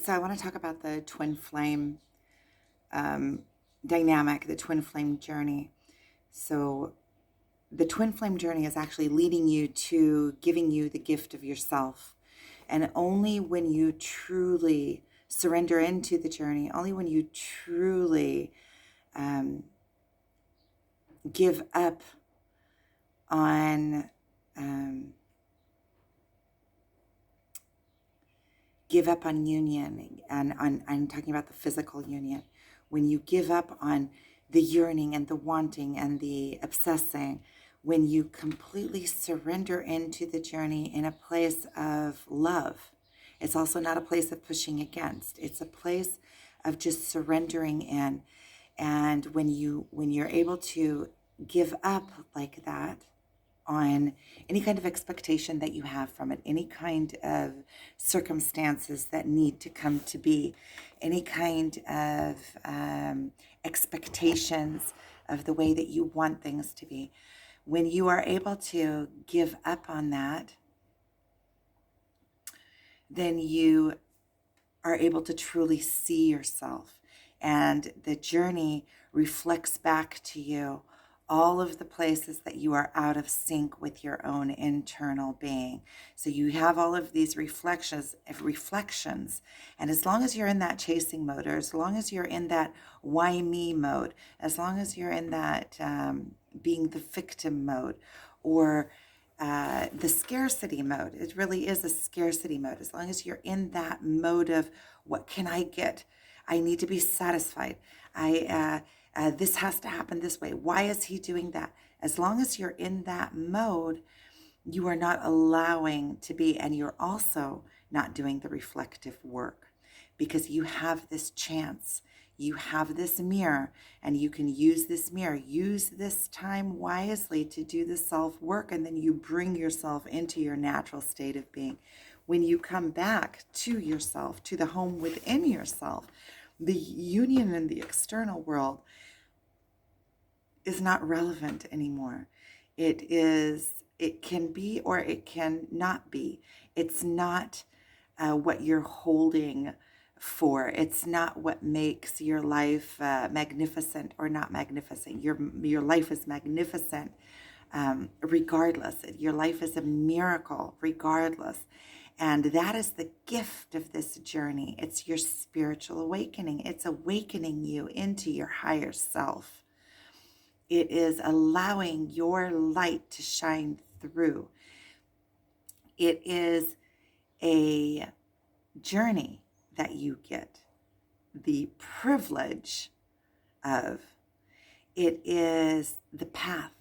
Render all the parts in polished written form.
So I want to talk about the twin flame um, dynamic, the twin flame journey. So the twin flame journey is actually leading you to giving you the gift of yourself. And only when you truly surrender into the journey, only when you truly um, give up on um, union, and on I'm talking about the physical union. When you give up on the yearning and the wanting and the obsessing, when you completely surrender into the journey in a place of love, it's also not a place of pushing against. It's a place of just surrendering in. And when you're able to give up like that on any kind of expectation that you have from it, any kind of circumstances that need to come to be, any kind of expectations of the way that you want things to be. When you are able to give up on that, then you are able to truly see yourself. And the journey reflects back to you all of the places that you are out of sync with your own internal being. So you have all of these reflections. And as long as you're in that chasing mode, or as long as you're in that why me mode, as long as you're in that being the victim mode, or the scarcity mode. It really is a scarcity mode. As long as you're in that mode of what can I get? I need to be satisfied. This has to happen this way. Why is he doing that? As long as you're in that mode, you are not allowing to be, and you're also not doing the reflective work, because you have this chance. You have this mirror, and you can use this mirror. Use this time wisely to do the self-work, and then you bring yourself into your natural state of being. When you come back to yourself, to the home within yourself, the union in the external world is not relevant anymore. It can be or it can not be. It's not what you're holding for. It's not what makes your life magnificent or not magnificent. Your life is magnificent regardless. Your life is a miracle regardless. And that is the gift of this journey. It's your spiritual awakening. It's awakening you into your higher self. It is allowing your light to shine through. It is a journey that you get the privilege of. It is the path.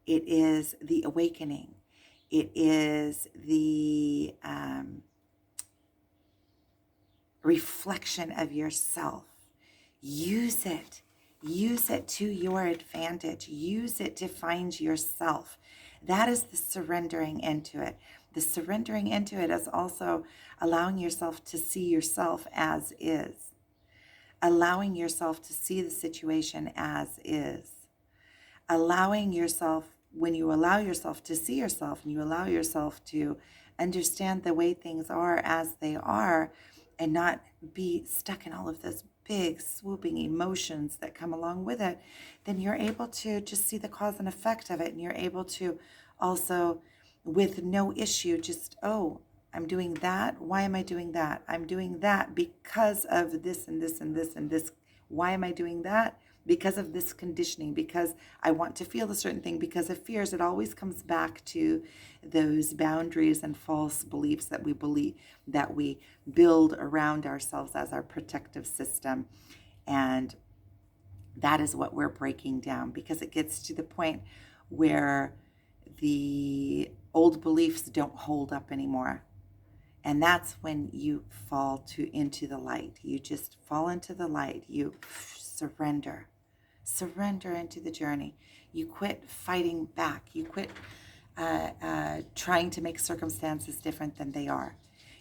It is the awakening. It is the reflection of yourself. Use it. Use it to your advantage. Use it to find yourself. That is the surrendering into it. The surrendering into it is also allowing yourself to see yourself as is. Allowing yourself to see the situation as is. Allowing yourself, when you allow yourself to see yourself and you allow yourself to understand the way things are as they are, and not be stuck in all of those big swooping emotions that come along with it, then you're able to just see the cause and effect of it. And you're able to also, with no issue, just, oh, I'm doing that. Why am I doing that? I'm doing that because of this and this and this and this. Why am I doing that? Because of this conditioning, because I want to feel a certain thing, because of fears. It always comes back to those boundaries and false beliefs that we believe, that we build around ourselves as our protective system. And that is what we're breaking down, because it gets to the point where the old beliefs don't hold up anymore. And that's when you fall into the light. You just fall into the light. You surrender. Surrender into the journey. You quit fighting back. You quit trying to make circumstances different than they are.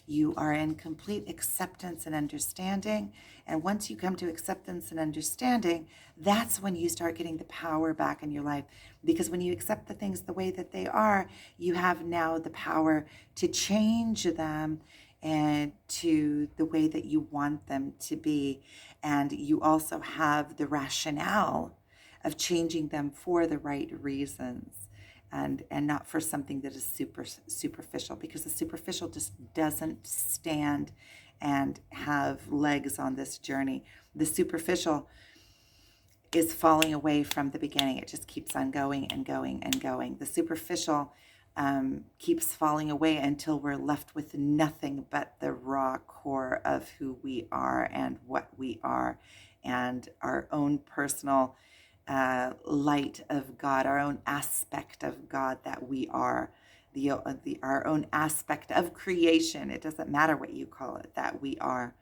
You are in complete acceptance and understanding. And once you come to acceptance and understanding, that's when you start getting the power back in your life. Because when you accept the things the way that they are, you have now the power to change them and to the way that you want them to be. And you also have the rationale of changing them for the right reasons, and not for something that is superficial, because the superficial just doesn't stand and have legs on this journey. The superficial is falling away from the beginning. It just keeps on going and going and going. The superficial keeps falling away until we're left with nothing but the raw core of who we are and what we are, and our own personal light of God, our own aspect of God that we are, our own aspect of creation. It doesn't matter what you call it, that we are.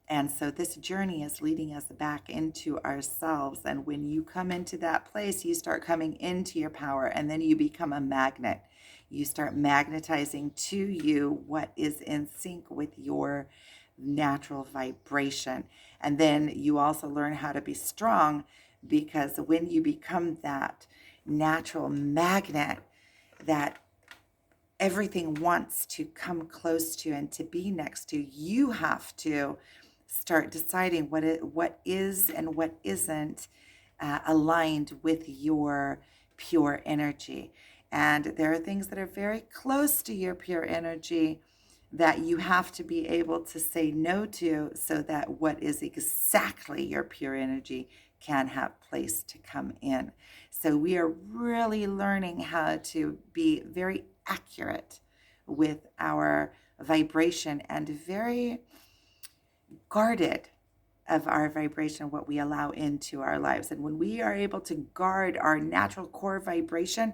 And so this journey is leading us back into ourselves. And when you come into that place, you start coming into your power, and then you become a magnet. You start magnetizing to you what is in sync with your natural vibration. And then you also learn how to be strong, because when you become that natural magnet that everything wants to come close to and to be next to, you have to start deciding what is and what isn't aligned with your pure energy. And there are things that are very close to your pure energy that you have to be able to say no to, so that what is exactly your pure energy can have place to come in. So we are really learning how to be very accurate with our vibration, and very guarded of our vibration, what we allow into our lives. And when we are able to guard our natural core vibration,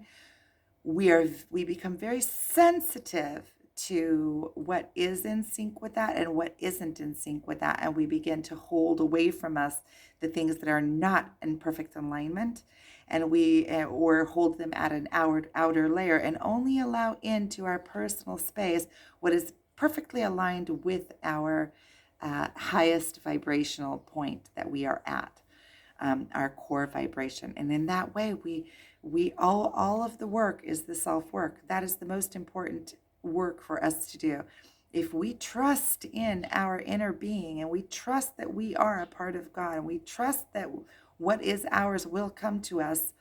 we become very sensitive to what is in sync with that and what isn't in sync with that, and we begin to hold away from us the things that are not in perfect alignment, and we or hold them at an outer layer, and only allow into our personal space what is perfectly aligned with our highest vibrational point that we are at, our core vibration. And in that way, we all of the work is the self work. That is the most important work for us to do. If we trust in our inner being, and we trust that we are a part of God, and we trust that what is ours will come to us,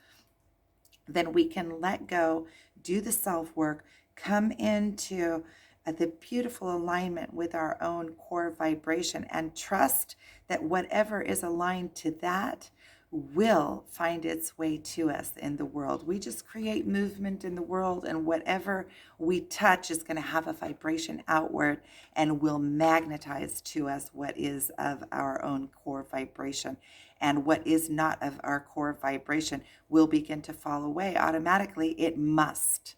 then we can let go, do the self work, come into the beautiful alignment with our own core vibration, and trust that whatever is aligned to that will find its way to us in the world. We just create movement in the world, and whatever we touch is going to have a vibration outward and will magnetize to us what is of our own core vibration. And what is not of our core vibration will begin to fall away automatically. It must.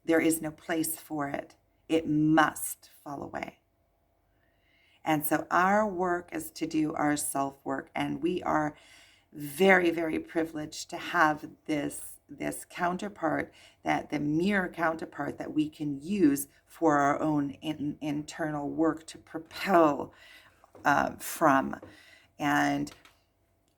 There is no place for it. It must fall away. And so our work is to do our self-work, and we are very, very privileged to have this counterpart, that the mirror counterpart that we can use for our own internal work to propel from. And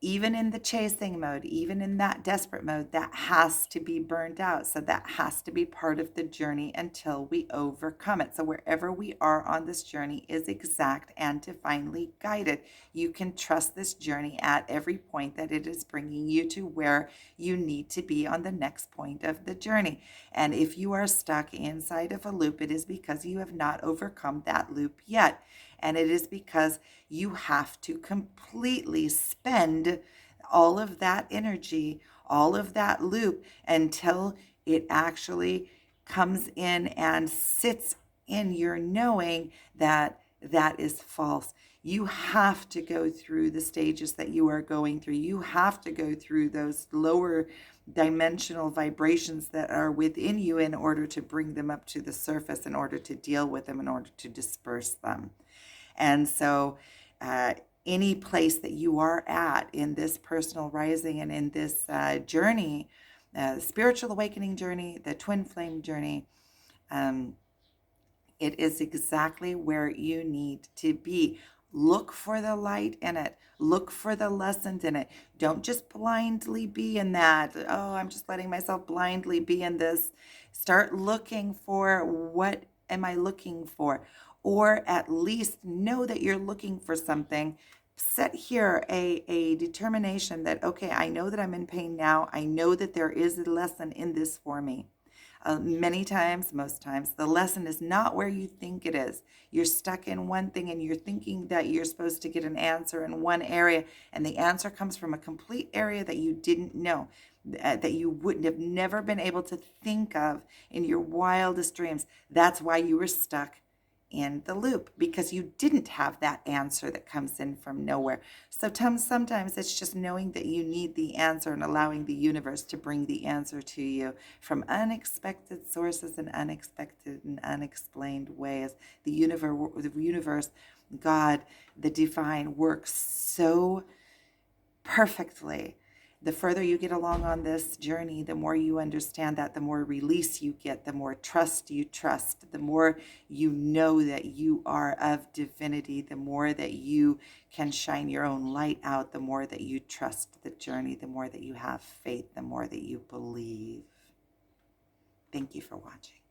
even in the chasing mode, even in that desperate mode, that has to be burned out. So that has to be part of the journey until we overcome it. So wherever we are on this journey is exact and divinely guided. You can trust this journey at every point that it is bringing you to where you need to be on the next point of the journey. And if you are stuck inside of a loop, it is because you have not overcome that loop yet. And it is because you have to completely spend all of that energy, all of that loop, until it actually comes in and sits in your knowing that that is false. You have to go through the stages that you are going through. You have to go through those lower dimensional vibrations that are within you in order to bring them up to the surface, in order to deal with them, in order to disperse them. And so any place that you are at in this personal rising and in this journey, spiritual awakening journey, the twin flame journey, it is exactly where you need to be. Look for the light in it. Look for the lessons in it. Don't just blindly be in that. Oh, I'm just letting myself blindly be in this. Start looking for what am I looking for? Or at least know that you're looking for something. Set here a determination that, okay, I know that I'm in pain now. I know that there is a lesson in this for me. Many times, most times, the lesson is not where you think it is. You're stuck in one thing and you're thinking that you're supposed to get an answer in one area, and the answer comes from a complete area that you didn't know, that you wouldn't have never been able to think of in your wildest dreams. That's why you were stuck in the loop, because you didn't have that answer that comes in from nowhere. So sometimes it's just knowing that you need the answer and allowing the universe to bring the answer to you from unexpected sources and unexpected and unexplained ways. The universe, God, the divine works so perfectly. The further you get along on this journey, the more you understand that, the more release you get, the more trust you trust, the more you know that you are of divinity, the more that you can shine your own light out, the more that you trust the journey, the more that you have faith, the more that you believe. Thank you for watching.